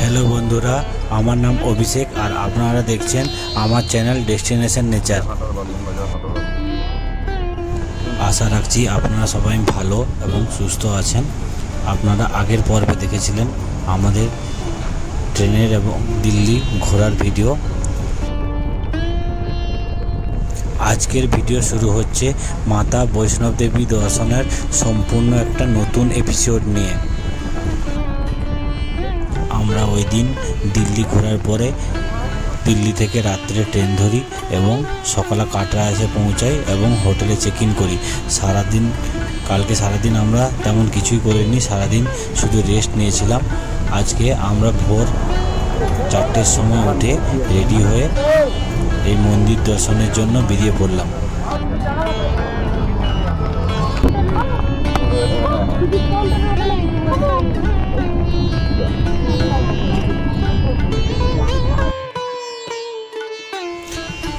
Hello बंधुरा আমার নাম অভিষেক আর আপনারা দেখছেন আমার চ্যানেল ডেস্টিনেশন নেচার। আশা রাখছি আপনারা সবাই ভালো এবং সুস্থ আছেন। আপনারা আগের পর্বে দেখেছিলেন আমাদের ট্রেনের এবং দিল্লি ঘোরার ভিডিও। আজকের ভিডিও শুরু হচ্ছে মাতা বৈষ্ণব দেবী দর্শনের সম্পূর্ণ একটা নতুন এপিসোড নিয়ে। আমরা ওই দিন দিল্লি ঘোরার পরে দিল্লি থেকে রাত্রে ট্রেন ধরি এবং সকালে কাটরা এসে পৌঁছাই এবং হোটেলে চেক ইন করি। কালকে সারাদিন আমরা তেমন কিছুই করিনি, সারাদিন শুধু রেস্ট নিয়েছিলাম। আজকে আমরা ভোর 4টের সময় উঠে রেডি হয়ে এই মন্দির দর্শনের জন্য বেরিয়ে পড়লাম।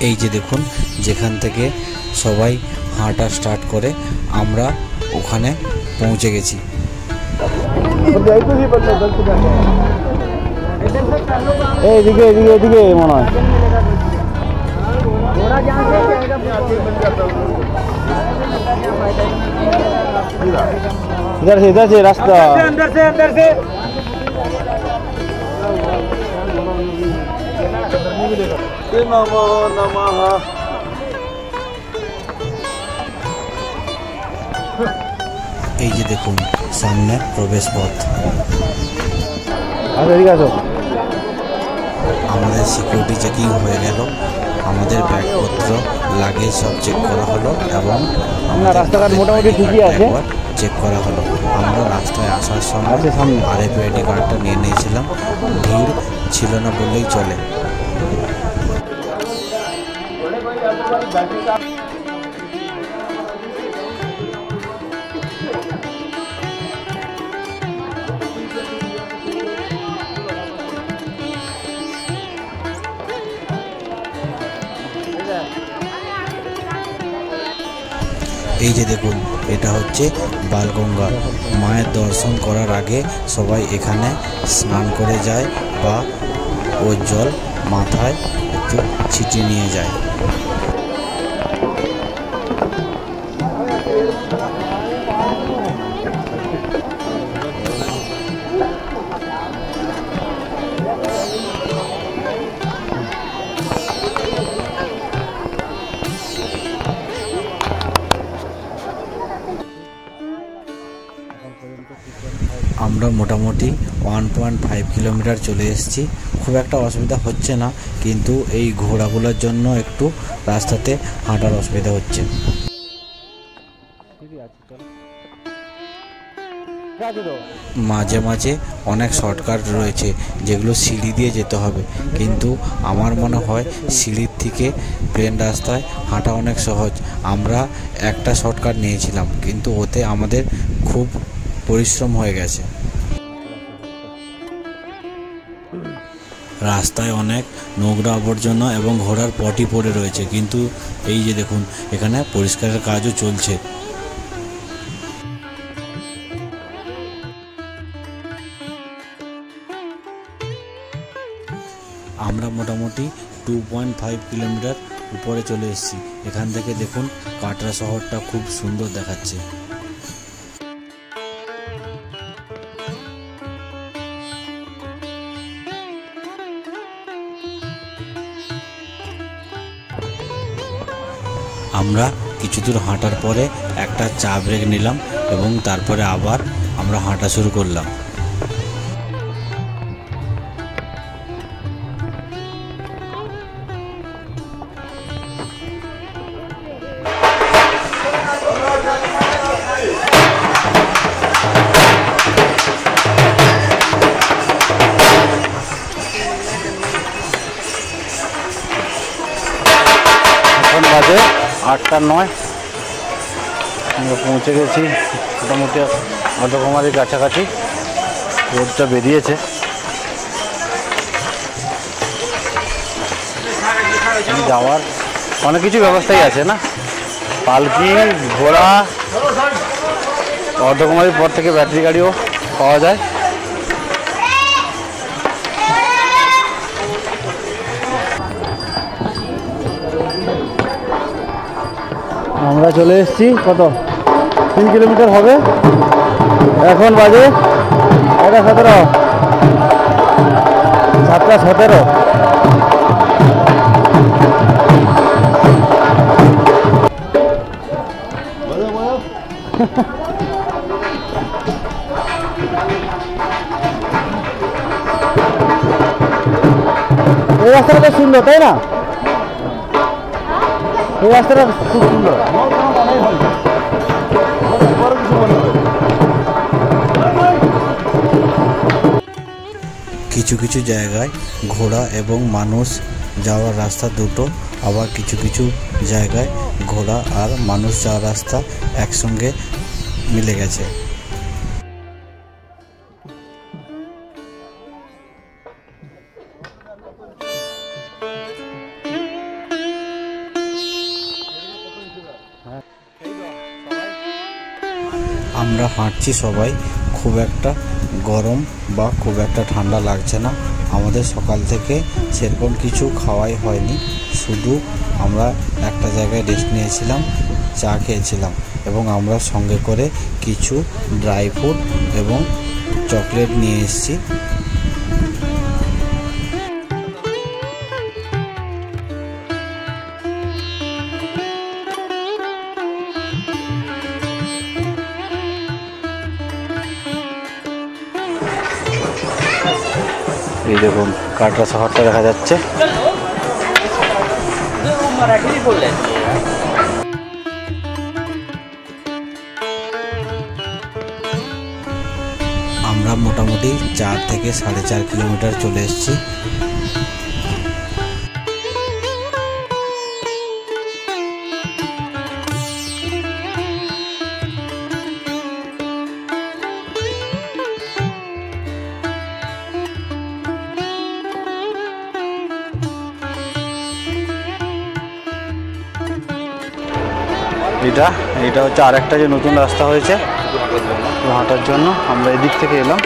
এই যে দেখুন, যেখান থেকে সবাই হাঁটা স্টার্ট করে আমরা ওখানে পৌঁছে গেছি। এইদিকে এদিকে এদিকে মনে হয় इधर से रास्ता अंदर से नमो नमः। এই যে দেখুন সামনে প্রবেশ পথ। আমাদের সিকিউরিটি চেকিং হয়ে গেল, আমাদের ব্যাগপত্র লাগেজ সব চেক করা হলো এবং রাস্তাঘাট মোটামুটি ঠিকই আছে, চেক করা হলো। আমরা রাস্তায় আসার সময় আরএফআইডি কার্ডটা নিয়ে নিয়েছিলাম, ভিড় ছিল না বললেই চলে। এই যে দেখুন, এটা হচ্ছে বালগঙ্গা। মায়ের দর্শন করার আগে সবাই এখানে স্নান করে যায় বা ওই জল মাথায় একটু ছিটিয়ে নিয়ে যায়। আমরা মোটামুটি 1.5 কিলোমিটার চলে এসেছি। খুব একটা অসুবিধা হচ্ছে না, কিন্তু এই ঘোড়াগুলোর জন্য একটু রাস্তাতে হাঁটার অসুবিধা হচ্ছে। মাঝে মাঝে অনেক শর্টকাট রয়েছে যেগুলো সিঁড়ি দিয়ে যেতে হবে, কিন্তু আমার মনে হয় সিঁড়ির থেকে প্লেন রাস্তায় হাঁটা অনেক সহজ। আমরা একটা শর্টকাট নিয়েছিলাম, কিন্তু ওতে আমাদের খুব পরিশ্রম হয়ে গেছে। রাস্তায় অনেক নোংরা আবর্জনা এবং ঘোড়ার পটি পড়ে রয়েছে, কিন্তু এই যে দেখুন এখানে পরিষ্কারের কাজও চলছে। আমরা মোটামুটি 2.5 কিলোমিটার উপরে চলে এসেছি। এখান থেকে দেখুন কাটরা শহরটা খুব সুন্দর দেখাচ্ছে। আমরা কিছু দূর হাঁটার পরে একটা চা ব্রেক নিলাম এবং তারপরে আবার আমরা হাঁটা শুরু করলাম। এখন বাজে 8:09, আমরা পৌঁছে গেছি মোটামুটি অর্ধকুমারীর কাছাকাছি। রোডটা বেরিয়েছে, যাওয়ার অনেক কিছু ব্যবস্থাই আছে না, পালকি, ঘোড়া, অর্ধকুমারীর পর থেকে ব্যাটারি গাড়িও পাওয়া যায়। আমরা চলে এসেছি, কত 3 কিলোমিটার হবে, এখন বাজে 7:17, 7:17। এই রাস্তাটা বেশ সুন্দর, তাই না? এই রাস্তাটা খুব সুন্দর। কিছু কিছু জায়গায় ঘোড়া এবং মানুষ যাওয়ার রাস্তা দুটো, আবার কিছু কিছু জায়গায় ঘোড়া আর মানুষ যাওয়ার রাস্তা একসঙ্গে মিলে গেছে। আমরা হাঁটছি সবাই, খুব একটা গরম বা খুব একটা ঠান্ডা লাগছে না। আমাদের সকাল থেকে সেরকম কিছু খাওয়াই হয়নি, শুধু আমরা একটা জায়গায় রেস্ট নিয়েছিলাম, চা খেয়েছিলাম এবং আমরা সঙ্গে করে কিছু ড্রাই ফ্রুট এবং চকলেট নিয়ে এসেছি। এই দেখুন কাটরা শহরটা দেখা যাচ্ছে। আমরা মোটামুটি 4 থেকে 4.5 কিলোমিটার চলে এসেছি। এটা হচ্ছে আরেকটা যে নতুন রাস্তা হয়েছে হাঁটার জন্য। আমরা এদিক থেকে এলাম,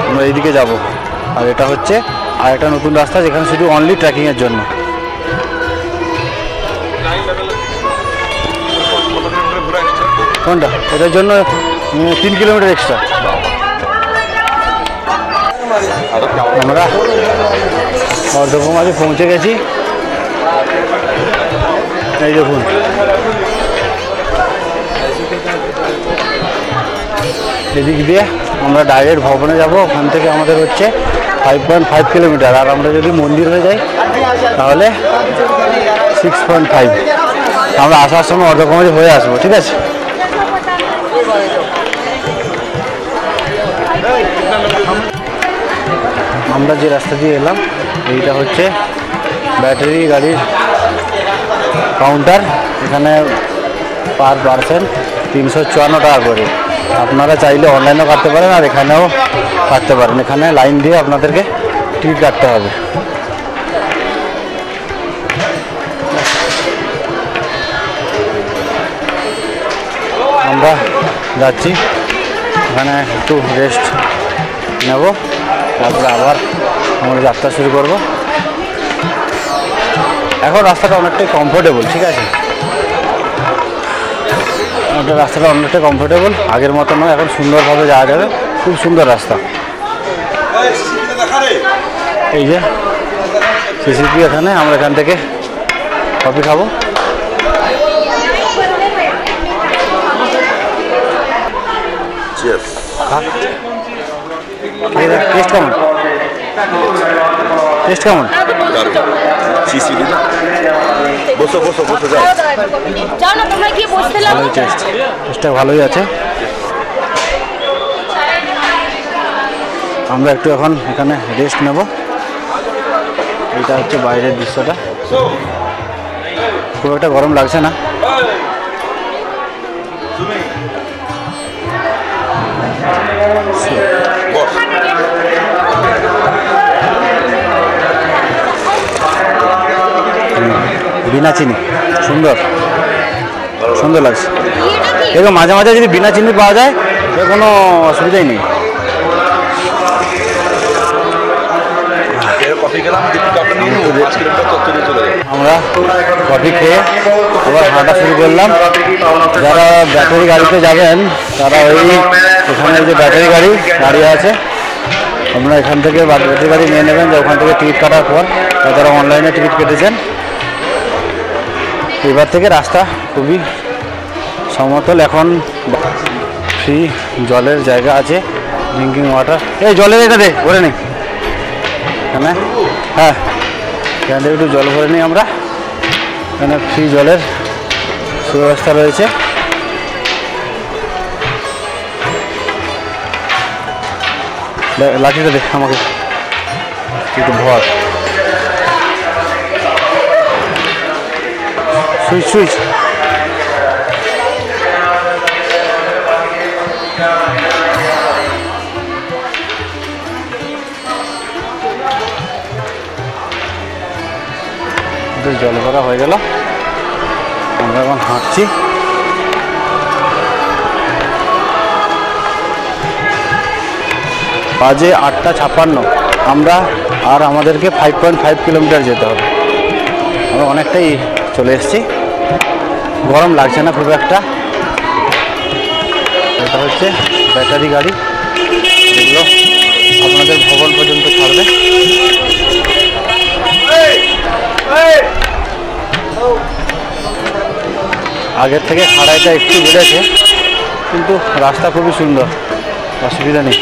আমরা এইদিকে যাব। আর এটা হচ্ছে আরেকটা নতুন রাস্তা যেখানে শুধু অনলি ট্রেকিংয়ের জন্য। কোনটা? এটার জন্য 3 কিলোমিটার এক্সট্রা। আমরা অর্ধকুমারে পৌঁছে গেছি। এই দেখুন এদিক দিয়ে আমরা ডাইরেক্ট ভবনে যাব। ওখান থেকে আমাদের হচ্ছে 5.5 কিলোমিটার, আর আমরা যদি মন্দির হয়ে যাই তাহলে 6.5। আমরা আসার সময় অর্ধকুমারী হয়ে আসবো, ঠিক আছে? আমরা যে রাস্তা দিয়ে এলাম এইটা হচ্ছে ব্যাটারি গাড়ির কাউন্টার। এখানে পার পার্সন 354 টাকা করে। আপনারা চাইলে অনলাইনেও কাটতে পারেন আর এখানেও কাটতে পারেন। এখানে লাইন দিয়ে আপনাদেরকে টিকিট কাটতে হবে। আমরা যাচ্ছি, এখানে একটু রেস্ট নেব, তারপরে আবার আমরা যাত্রা শুরু করব। এখন রাস্তাটা অনেকটাই কমফোর্টেবল, ঠিক আছে? রাস্তাটা অনেকটা কমফোর্টেবল, আগের মতো নয়, এখন সুন্দরভাবে যাওয়া যাবে। খুব সুন্দর রাস্তা। এই যে সিসিপি, এখানে আমরা এখান থেকে কফি খাবো। টেস্ট কেমন? টেস্ট কেমন? ভালোই টেস্টটা ভালোই আছে। আমরা একটু এখন এখানে রেস্ট নেব। এটা হচ্ছে বাইরের দৃশ্যটা, খুব একটা গরম লাগছে না। বিনা চিনি, সুন্দর সুন্দর লাগছে। এরকম মাঝে মাঝে যদি বিনা চিনি পাওয়া যায় কোনো অসুবিধাই নেই। আমরা কফি খেয়ে আবার হাঁটা শুরু করলাম। যারা ব্যাটারি গাড়িতে যাবেন তারা ওই এখানে যে ব্যাটারি গাড়ি দাঁড়িয়ে আছে, আপনারা এখান থেকে ব্যাটারি গাড়ি নিয়ে নেবেন। যে ওখান থেকে টিকিট কাটার পর যারা অনলাইনে টিকিট কেটেছেন, এবার থেকে রাস্তা খুবই সমতল। এখন ফ্রি জলের জায়গা আছে, ড্রিঙ্কিং ওয়াটার। এই জলের এটা দে, ভরে নিই এখানে। হ্যাঁ, এখান থেকে একটু জল ভরে নিই আমরা। এখানে ফ্রি জলের সুব্যবস্থা রয়েছে। লাঠিটা দেখ আমাকে, একটু ভর। সুইচ সুইচ জল ভরা হয়ে গেল। আমরা এখন হাঁটছি। বাজে 8:56। আমরা আর আমাদেরকে 5.5 কিলোমিটার যেতে হবে। আমরা অনেকটাই চলে এসেছি, গরম লাগছে না খুব একটা। এটা হচ্ছে ব্যাটারি গাড়ি, যেগুলো আপনাদের ভবন পর্যন্ত ছাড়বে। আগের থেকে খাড়াইটা একটু বেড়েছে, কিন্তু রাস্তা খুবই সুন্দর, অসুবিধা নেই।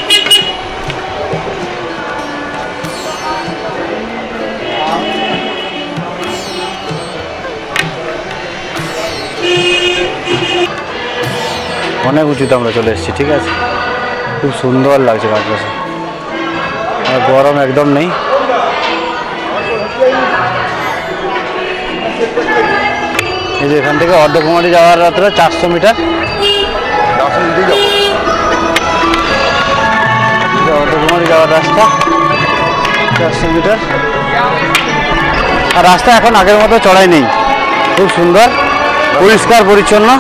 অনেক উঁচুতে আমরা চলে এসেছি, ঠিক আছে। খুব সুন্দর লাগছে চারপাশে, আর গরম একদম নেই। এই যে এখান থেকে অর্ধকুমারী যাওয়ার রাত্রে 400 মিটার। অর্ধকুমারী যাওয়ার রাস্তা 400 মিটার। আর রাস্তা এখন আগের মতো চড়াই নেই, খুব সুন্দর, পরিষ্কার পরিচ্ছন্ন।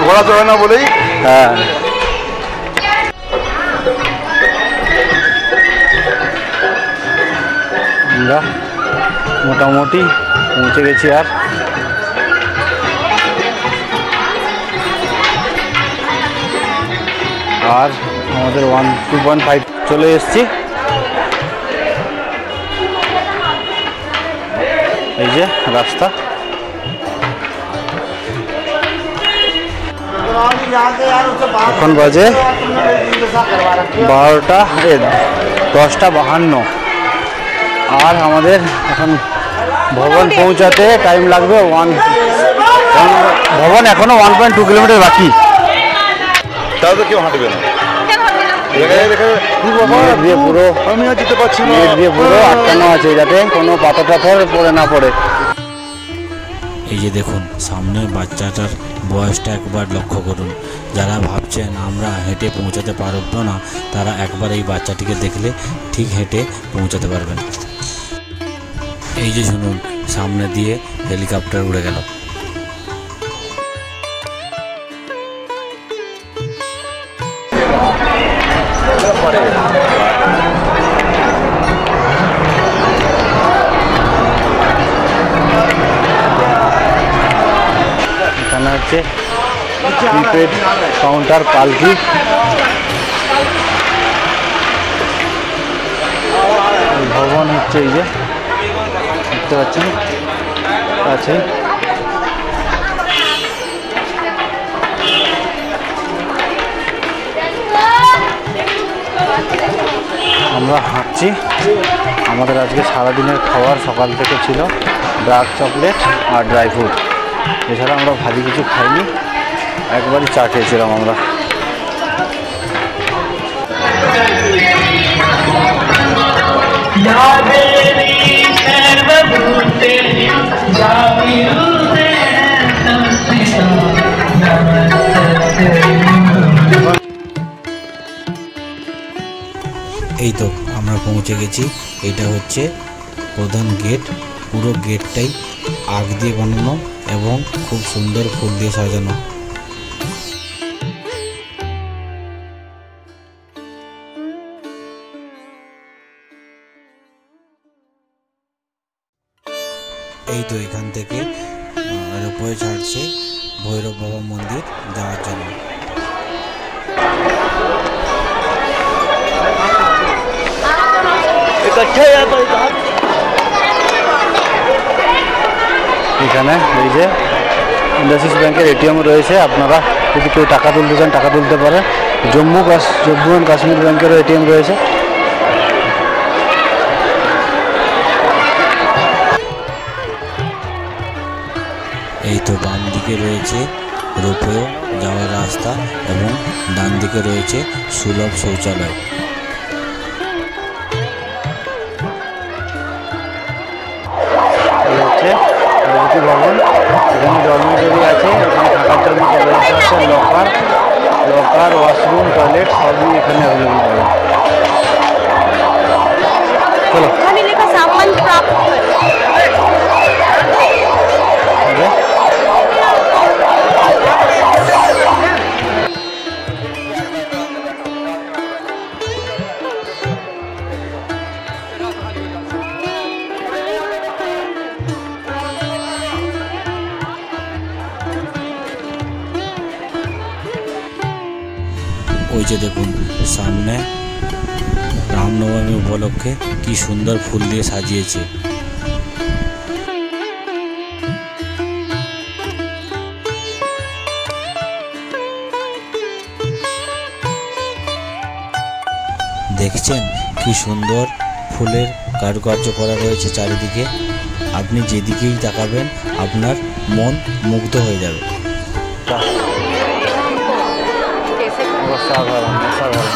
ঘোড়া চড়ে না বলেই। হ্যাঁ, আমরা মোটামুটি পৌঁছে গেছি। আর আমাদের 2.5 চলে এসেছি। এই যে রাস্তা। এখন বাজে 10:52। আর আমাদের এখন ভবন পৌঁছাতে টাইম লাগবে ভবন এখনো 1.2 কিলোমিটার বাকি। তাহলে তো কেউ হাঁটবে না, পুরো আমি আর যেতে পারছি না, দিয়ে পুরো আটকানো আছে, যাতে কোনো পাথর টাথর পড়ে না পড়ে। এই যে দেখুন সামনের বাচ্চাটার বয়সটা একবার লক্ষ্য করুন। যারা ভাবছেন আমরা হেঁটে পৌঁছাতে পারবো না, তারা একবার এই বাচ্চাটিকে দেখলে ঠিক হেঁটে পৌঁছাতে পারবেন। এই যে শুনুন, সামনে দিয়ে হেলিকপ্টার উড়ে গেল। এখানে হচ্ছে প্রিপেড কাউন্টার পালকি। ভবন হচ্ছে এই যে দেখতে পাচ্ছেন আছে। আমরা হাঁটছি। আমাদের আজকে সারাদিনের খাবার সকাল থেকে ছিল ডার্ক চকলেট আর ড্রাই ফ্রুট। এছাড়া আমরা ভারী কিছু খাইনি, একবারই চা খেয়েছিলাম আমরা। এই তো আমরা পৌঁছে গেছি। এটা হচ্ছে প্রধান গেট। পুরো গেটটাই আগ দিয়ে বানানো এবং খুব সুন্দর ফুল দিয়ে সাজানো। এই তো এখান থেকে রোপওয়ে ছাড়ছে ভৈরব বাবা মন্দির যাওয়ার জন্য। এখানে এই যে ইন্ডাসিস ব্যাংকের এটিএম রয়েছে, আপনারা যদি কেউ টাকা তুলতে চান টাকা তুলতে পারেন। জম্মু অ্যান্ড কাশ্মীর ব্যাংকেরও এটিএম রয়েছে। এই তো বাম দিকে রয়েছে রোপওয়ে যাওয়ার রাস্তা এবং ডান দিকে রয়েছে সুলভ শৌচালয়। এই হচ্ছে প্রগতি ভবন, এখানে ডরমিটরি আছে, এখানে থাকার জন্য ব্যবস্থা আছে, লকার ওয়াশরুম টয়লেট সবই এখানে অ্যাভেলেবল পাবেন। চলো सामान प्राप्त ওই যে দেখুন সামনে রামনবমী উপলক্ষে কি সুন্দর ফুল দিয়ে সাজিয়েছে। দেখছেন কি সুন্দর ফুলের কারুকার্য করা রয়েছে চারিদিকে। আপনি যেদিকেই তাকাবেন আপনার মন মুগ্ধ হয়ে যাবে। অসাধারণ অসাধারণ।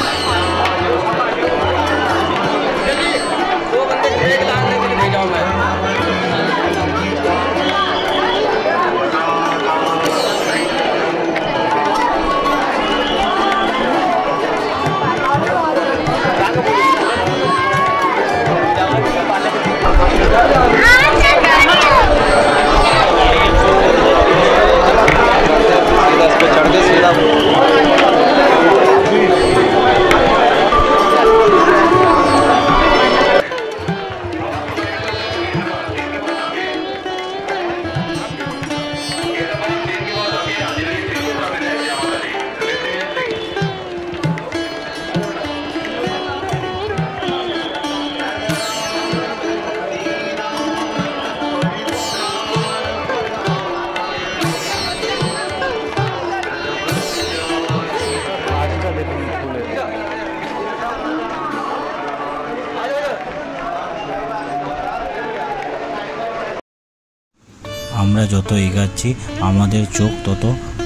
আমরা যত এগাচ্ছি আমাদের চোখ তত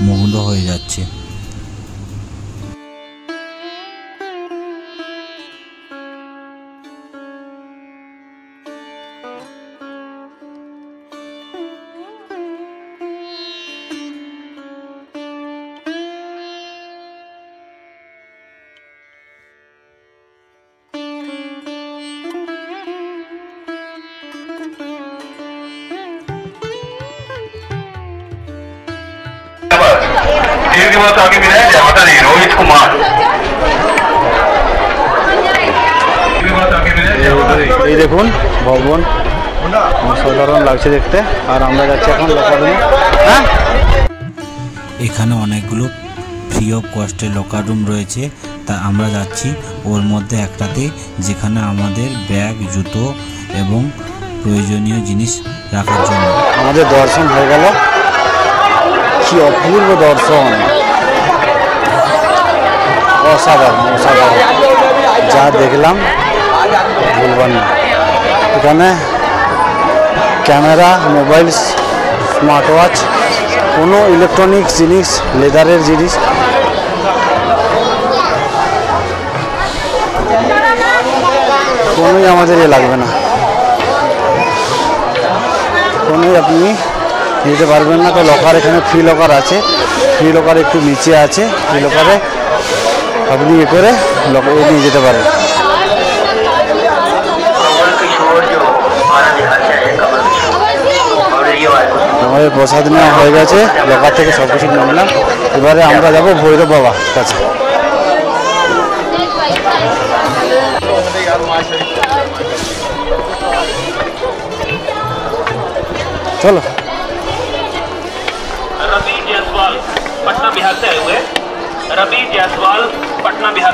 মুগ্ধ হয়ে যাচ্ছে। आगे मिला है जय माता दी रोहित कुमार। এই দেখুন ভবন অসাধারণ লাগছে দেখতে। আর আমরা যাচ্ছি এখন লকার রুমে। হ্যাঁ, এখানে অনেকগুলো ফ্রি অফ কস্টের লকার রুম রয়েছে, তা আমরা যাচ্ছি ওর মধ্যে একটাতে, যেখানে আমাদের ব্যাগ জুতো এবং প্রয়োজনীয় জিনিস রাখার জন্য। আমাদের দর্শন হয়ে গেল, কি অপূর্ব দর্শন, অসাধারণ অসাধারণ। যা দেখলাম বলবার না। এখানে ক্যামেরা, মোবাইল, স্মার্ট ওয়াচ, কোনো ইলেকট্রনিক্স জিনিস, লেদারের জিনিস কোনোই আমাদের লাগবে না, কোনোই আপনি নিতে পারবেন না। তো লকার এখানে ফ্রি লকার আছে, ফ্রি লকার একটু নিচে আছে, ফ্রি লকারে আপনি করে লকারে নিয়ে যেতে পারেন। আমাদের প্রসাদ নেওয়া হয়ে গেছে, লকার থেকে সব কিছু নামলাম। এবারে আমরা যাবো ভৈরব বাবার কাছে। চলো। रवि जायसवाल पटना बिहार से आए हुए। रवि जायसवाल पटना बिहार।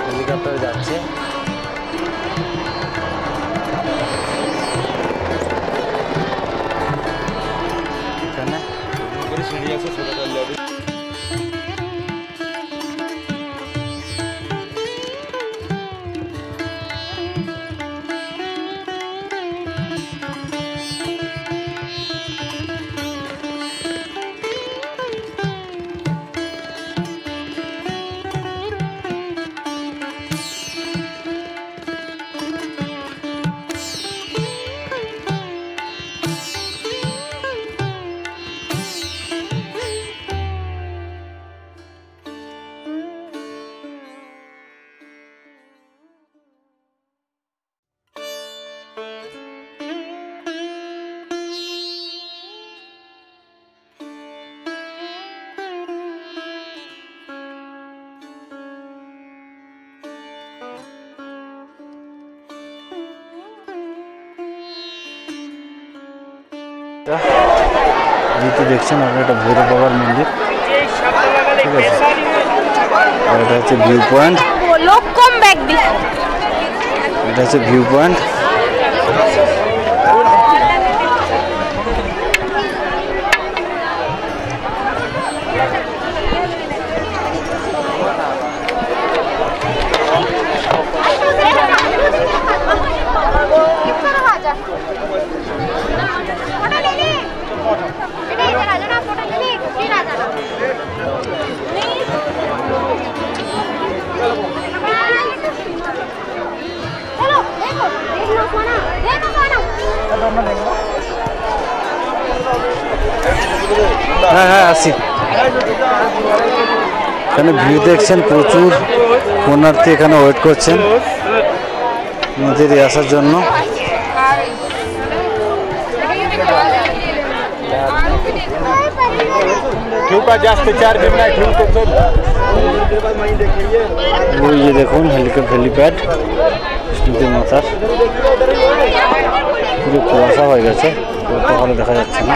হেলিকপ্টার যাচ্ছে। এখানে সিঁড়ি আছে ছোটটা লেডি যেহেতু দেখছেন আপনার একটা ভৈরব বাবার মন্দির, ঠিক আছে। আর এটা হচ্ছে ভিউ পয়েন্ট, এটা হচ্ছে ভিউ পয়েন্ট। হ্যাঁ হ্যাঁ আসি। এখানে ভিউ দেখছেন, প্রচুর পুণ্যার্থী এখানে ওয়েট করছেন নদীর আসার জন্য। ওই যে দেখুন হেলিপ্যাড স্মৃতি মাতার, পুরো কুয়াশা হয়ে গেছে, অত ভালো দেখা যাচ্ছে না।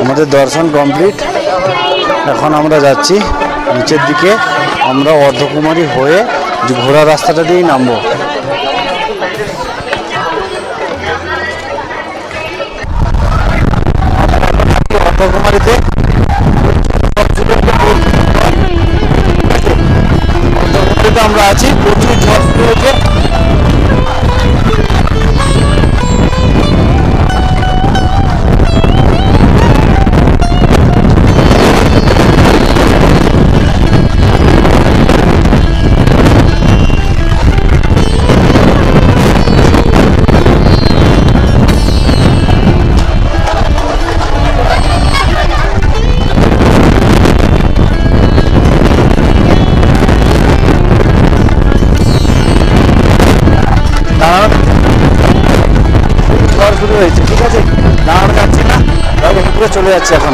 আমাদের দর্শন কমপ্লিট। এখন আমরা যাচ্ছি নিচের দিকে। আমরা অর্ধকুমারী হয়ে ঘোড়া রাস্তাটা দিয়েই নামবো। অর্ধকুমারীতে আমরা আছি, প্রচুর ঝড় শুরু হয়েছে। শুরু হয়েছে, ঠিক আছে, দাঁড়ানো যাচ্ছে না, উপরে চলে যাচ্ছে এখন।